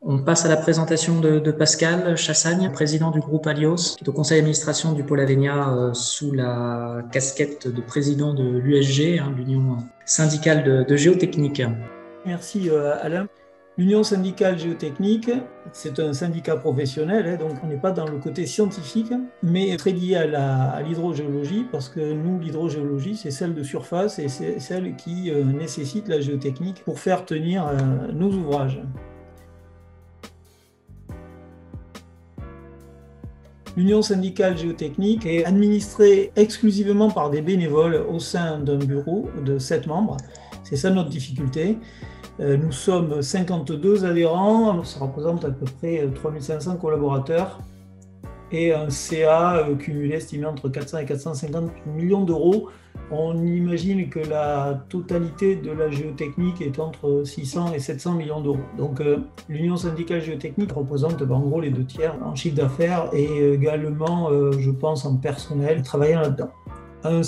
On passe à la présentation de Pascal Chassagne, président du groupe Alios, qui est au conseil d'administration du pôle Avenia sous la casquette de président de l'USG, l'Union syndicale de géotechnique. Merci Alain. L'Union syndicale géotechnique, c'est un syndicat professionnel, donc on n'est pas dans le côté scientifique, mais très lié à l'hydrogéologie, parce que nous, l'hydrogéologie, c'est celle de surface et c'est celle qui nécessite la géotechnique pour faire tenir nos ouvrages. L'Union syndicale géotechnique est administrée exclusivement par des bénévoles au sein d'un bureau de 7 membres. C'est ça notre difficulté. Nous sommes 52 adhérents, ça représente à peu près 3500 collaborateurs et un CA cumulé estimé entre 400 et 450 millions d'euros. On imagine que la totalité de la géotechnique est entre 600 et 700 millions d'euros. Donc l'Union syndicale géotechnique représente en gros les 2/3 en chiffre d'affaires et également, je pense, en personnel travaillant là-dedans. Un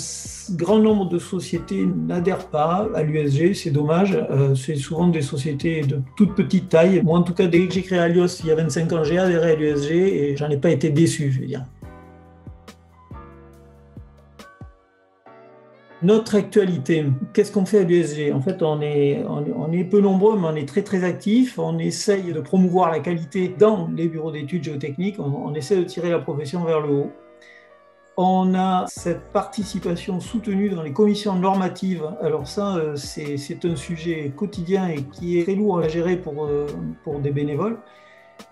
grand nombre de sociétés n'adhèrent pas à l'USG, c'est dommage. C'est souvent des sociétés de toute petite taille. Moi, en tout cas, dès que j'ai créé Alios, il y a 25 ans, j'ai adhéré à l'USG et j'en ai pas été déçu, je veux dire. Notre actualité, qu'est-ce qu'on fait à l'USG? En fait, on est peu nombreux, mais on est très très actifs. On essaye de promouvoir la qualité dans les bureaux d'études géotechniques. On essaie de tirer la profession vers le haut. On a cette participation soutenue dans les commissions normatives. Alors ça, c'est un sujet quotidien et qui est très lourd à gérer pour des bénévoles.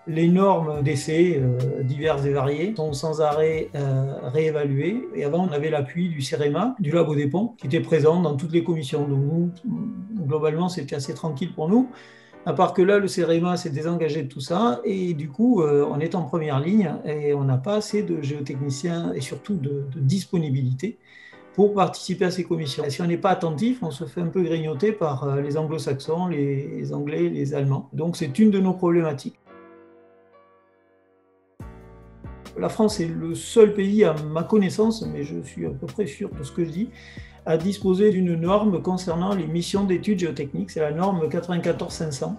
Les normes d'essai diverses et variées sont sans arrêt réévaluées. Et avant, on avait l'appui du CEREMA, du Labo des Ponts, qui était présent dans toutes les commissions. Donc nous, globalement, c'était assez tranquille pour nous. À part que là, le CEREMA s'est désengagé de tout ça et du coup, on est en première ligne et on n'a pas assez de géotechniciens et surtout de disponibilité pour participer à ces commissions. Et si on n'est pas attentif, on se fait un peu grignoter par les anglo-saxons, les anglais, les allemands. Donc c'est une de nos problématiques. La France est le seul pays, à ma connaissance, mais je suis à peu près sûr de ce que je dis, à disposer d'une norme concernant les missions d'études géotechniques. C'est la norme 94-500.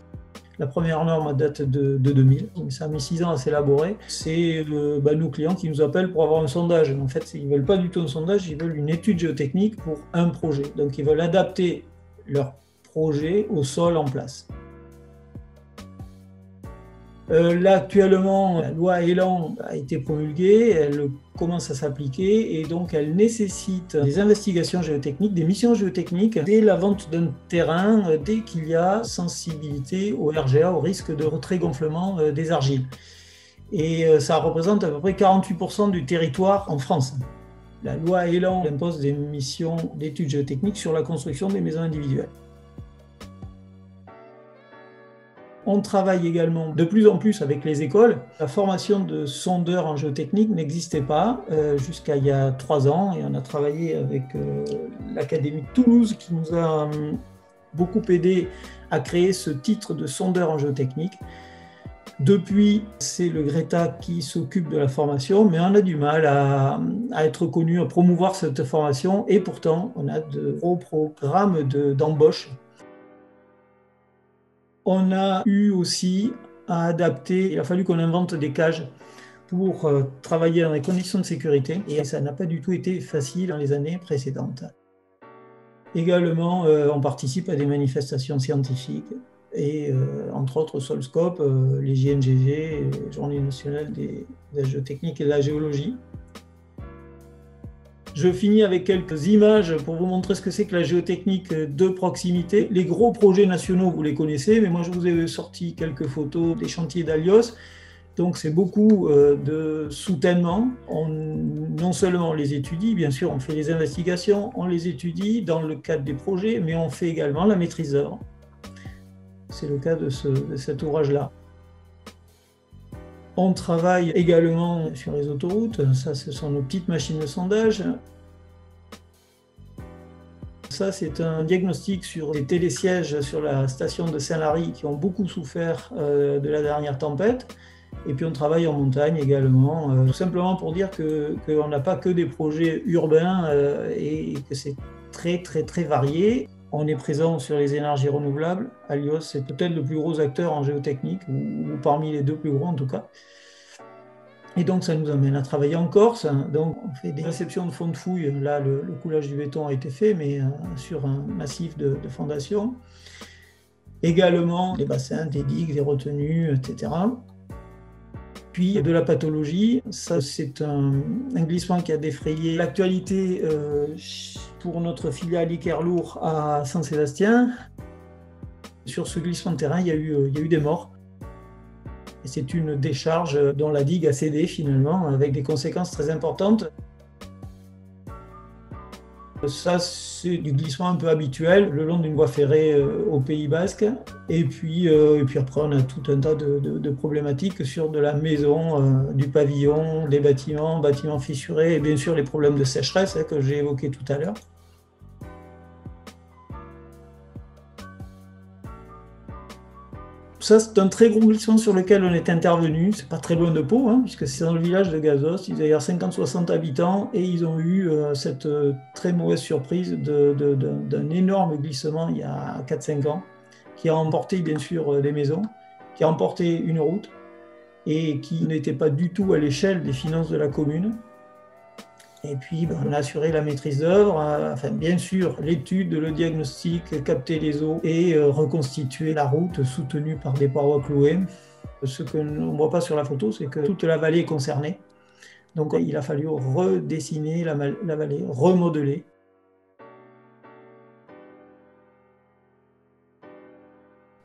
La première norme date de 2000, donc ça a mis 6 ans à s'élaborer. C'est nos clients qui nous appellent pour avoir un sondage. En fait, ils ne veulent pas du tout un sondage, ils veulent une étude géotechnique pour un projet. Donc ils veulent adapter leur projet au sol en place. Là, actuellement, la loi Elan a été promulguée, elle commence à s'appliquer et donc elle nécessite des investigations géotechniques, des missions géotechniques dès la vente d'un terrain, dès qu'il y a sensibilité au RGA, au risque de retrait-gonflement des argiles. Et ça représente à peu près 48% du territoire en France. La loi Elan impose des missions d'études géotechniques sur la construction des maisons individuelles. On travaille également de plus en plus avec les écoles. La formation de sondeurs en géotechnique n'existait pas jusqu'à il y a 3 ans et on a travaillé avec l'Académie de Toulouse qui nous a beaucoup aidé à créer ce titre de sondeur en géotechnique. Depuis, c'est le GRETA qui s'occupe de la formation, mais on a du mal à être connu, à promouvoir cette formation et pourtant on a de gros programmes d'embauche. On a eu aussi à adapter, il a fallu qu'on invente des cages pour travailler dans des conditions de sécurité et ça n'a pas du tout été facile dans les années précédentes. Également, on participe à des manifestations scientifiques et entre autres Solscope, les JNGG, les Journées nationales de la géotechnique et de la géologie. Je finis avec quelques images pour vous montrer ce que c'est que la géotechnique de proximité. Les gros projets nationaux, vous les connaissez, mais moi je vous ai sorti quelques photos des chantiers d'Alios. Donc c'est beaucoup de soutènement. Non seulement on les étudie, bien sûr on fait les investigations, on les étudie dans le cadre des projets, mais on fait également la maîtrise d'œuvre. C'est le cas de cet ouvrage-là. On travaille également sur les autoroutes, ça ce sont nos petites machines de sondage. Ça c'est un diagnostic sur des télésièges sur la station de Saint-Lary qui ont beaucoup souffert de la dernière tempête. Et puis on travaille en montagne également, tout simplement pour dire qu'on n'a pas que des projets urbains et que c'est très très très varié. On est présent sur les énergies renouvelables. Alios, c'est peut-être le plus gros acteur en géotechnique, ou parmi les deux plus gros en tout cas. Et donc, ça nous amène à travailler en Corse. Donc, on fait des réceptions de fonds de fouilles. Là, le coulage du béton a été fait, mais sur un massif de fondation. Également, des bassins, des digues, des retenues, etc. Puis, de la pathologie. Ça, c'est un glissement qui a défrayé l'actualité pour notre filiale Ikerlour à Saint-Sébastien. Sur ce glissement de terrain, il y a eu des morts. Et c'est une décharge dont la digue a cédé finalement, avec des conséquences très importantes. Ça, c'est du glissement un peu habituel le long d'une voie ferrée au Pays Basque. Et puis après, on a tout un tas de problématiques sur de la maison, du pavillon, des bâtiments fissurés, et bien sûr les problèmes de sécheresse que j'ai évoqués tout à l'heure. Ça, c'est un très gros glissement sur lequel on est intervenu. C'est pas très loin de Pau, puisque c'est dans le village de Gazos. Ils avaient 50-60 habitants et ils ont eu cette très mauvaise surprise d'un énorme glissement il y a 4-5 ans, qui a emporté bien sûr des maisons, qui a emporté une route et qui n'était pas du tout à l'échelle des finances de la commune. Et puis, on a assuré la maîtrise d'œuvre, bien sûr, l'étude, le diagnostic, capter les eaux et reconstituer la route soutenue par des parois clouées. Ce qu'on ne voit pas sur la photo, c'est que toute la vallée est concernée. Donc, il a fallu redessiner la vallée, remodeler.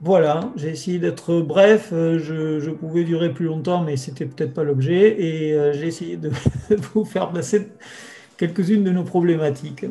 Voilà, j'ai essayé d'être bref, je pouvais durer plus longtemps, mais c'était peut-être pas l'objet, et j'ai essayé de vous faire passer quelques-unes de nos problématiques.